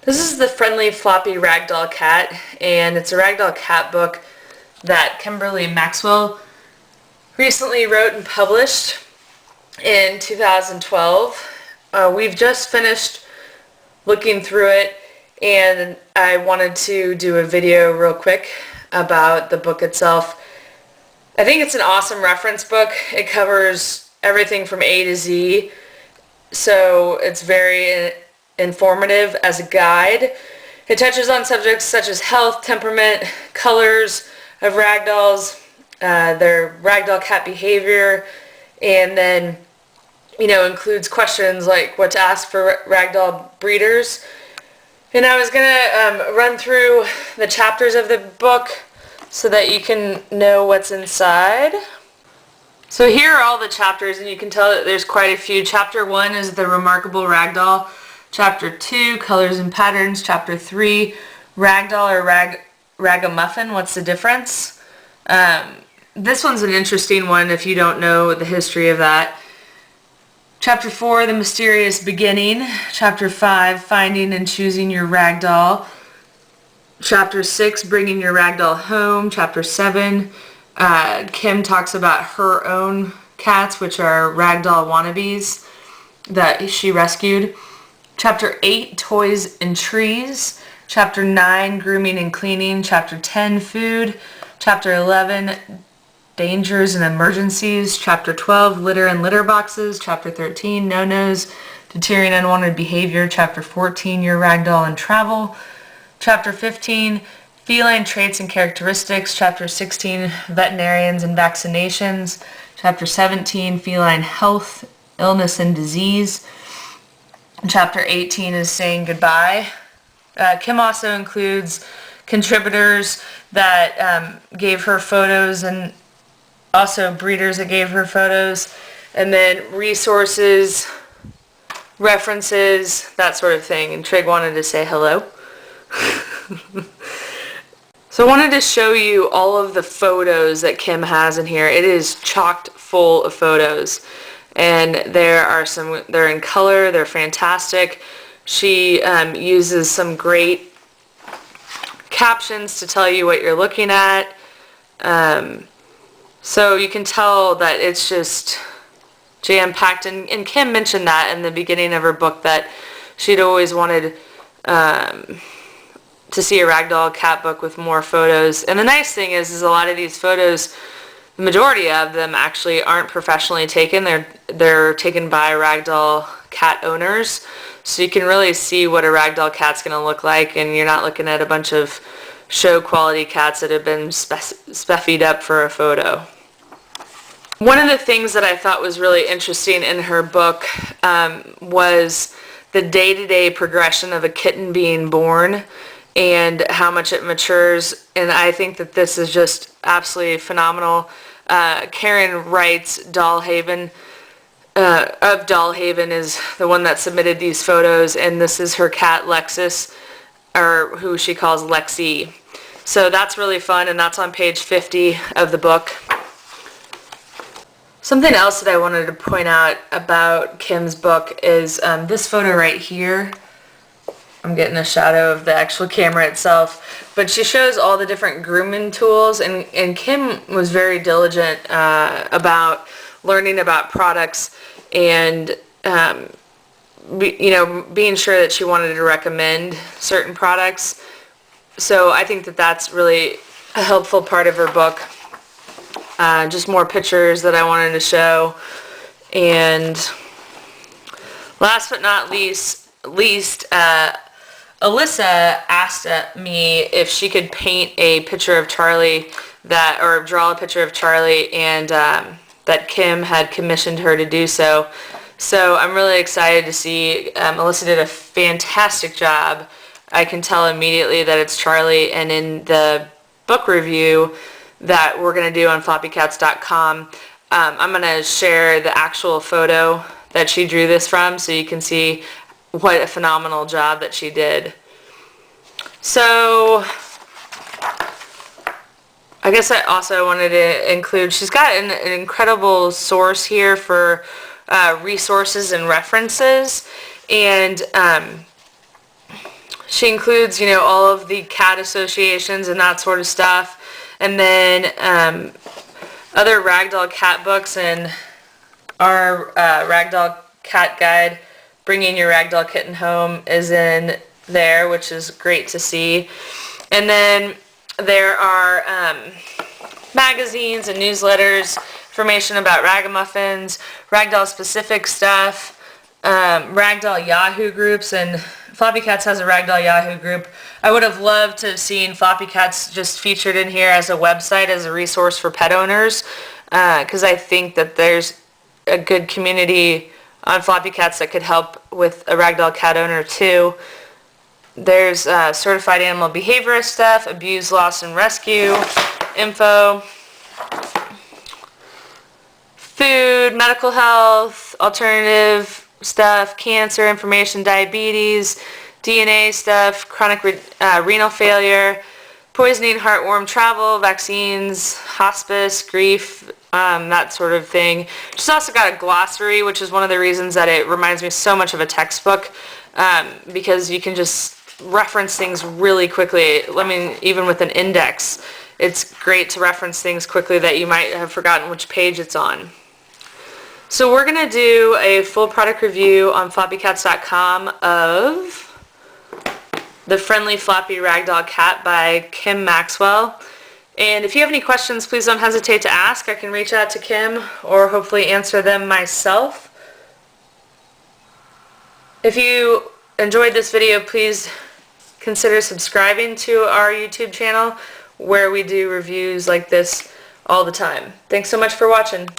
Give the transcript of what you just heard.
This is the Friendly Floppy Ragdoll Cat, and it's a Ragdoll cat book that Kimberly Maxwell recently wrote and published in 2012. We've just finished looking through it, and I wanted to do a video real quick about the book itself. I think it's an awesome reference book. It covers everything from A to Z, so it's very informative as a guide. It touches on subjects such as health, temperament, colors of ragdolls, their ragdoll cat behavior, and then includes questions like what to ask for ragdoll breeders. And I was gonna run through the chapters of the book so that you can know what's inside. So here are all the chapters, and you can tell that there's quite a few. Chapter 1 is the Remarkable Ragdoll. Chapter 2, Colors and Patterns. Chapter 3, Ragdoll or Ragamuffin, what's the difference? This one's an interesting one if you don't know the history of that. Chapter 4, The Mysterious Beginning. Chapter 5, Finding and Choosing Your Ragdoll. Chapter 6, Bringing Your Ragdoll Home. Chapter 7, Kim talks about her own cats, which are ragdoll wannabes that she rescued. Chapter 8, Toys and Trees. Chapter 9, Grooming and Cleaning. Chapter 10, Food. Chapter 11, Dangers and Emergencies. Chapter 12, Litter and Litter Boxes. Chapter 13, No-Nos, Deterring Unwanted Behavior. Chapter 14, Your Ragdoll and Travel. Chapter 15, Feline Traits and Characteristics. Chapter 16, Veterinarians and Vaccinations. Chapter 17, Feline Health, Illness and Disease. Chapter 18 is Saying Goodbye. Kim also includes contributors that gave her photos, and also breeders that gave her photos, and then resources, references, that sort of thing. And Trig wanted to say hello. So I wanted to show you all of the photos that Kim has in here. It is chocked full of photos. And they're in color, they're fantastic. She uses some great captions to tell you what you're looking at. So you can tell that it's just jam-packed. And Kim mentioned that in the beginning of her book, that she'd always wanted to see a ragdoll cat book with more photos. And the nice thing is a lot of these photos, the majority of them actually aren't professionally taken. They're taken by ragdoll cat owners. So you can really see what a ragdoll cat's going to look like, and you're not looking at a bunch of show quality cats that have been speffied up for a photo. One of the things that I thought was really interesting in her book was the day-to-day progression of a kitten being born and how much it matures, and I think that this is just absolutely phenomenal. Karen writes Dollhaven, of Dollhaven, is the one that submitted these photos, and this is her cat Lexus, or who she calls Lexi. So that's really fun, and that's on page 50 of the book. Something else that I wanted to point out about Kim's book is this photo right here. I'm getting a shadow of the actual camera itself, but she shows all the different grooming tools, and Kim was very diligent about learning about products and being sure that she wanted to recommend certain products. So I think that that's really a helpful part of her book. Just more pictures that I wanted to show. And last but not least, Alyssa asked me if she could paint a picture of Charlie or draw a picture of Charlie, and that Kim had commissioned her to do so. So I'm really excited to see. Alyssa did a fantastic job. I can tell immediately that it's Charlie, and in the book review that we're going to do on floppycats.com, I'm going to share the actual photo that she drew this from, so you can see what a phenomenal job that she did. So I guess I also wanted to include, she's got an incredible source here for resources and references, and She includes, you know, all of the cat associations and that sort of stuff. And then other Ragdoll cat books, and our Ragdoll cat guide, Bringing Your Ragdoll Kitten Home, is in there, which is great to see. And then there are magazines and newsletters, information about ragamuffins, Ragdoll specific stuff, Ragdoll Yahoo groups, and Floppycats has a Ragdoll Yahoo group. I would have loved to have seen Floppycats just featured in here as a website, as a resource for pet owners, because I think that there's a good community on Floppycats that could help with a Ragdoll cat owner too. There's certified animal behaviorist stuff, abuse, loss, and rescue info, food, medical health, alternative stuff, cancer information, diabetes, DNA stuff, chronic renal failure, poisoning, heartworm, travel, vaccines, hospice, grief, that sort of thing. She's also got a glossary, which is one of the reasons that it reminds me so much of a textbook, because you can just reference things really quickly. I mean, even with an index, it's great to reference things quickly that you might have forgotten which page it's on. So we're going to do a full product review on floppycats.com of the Friendly Floppy Ragdoll Cat by Kim Maxwell. And if you have any questions, please don't hesitate to ask. I can reach out to Kim or hopefully answer them myself. If you enjoyed this video, please consider subscribing to our YouTube channel, where we do reviews like this all the time. Thanks so much for watching.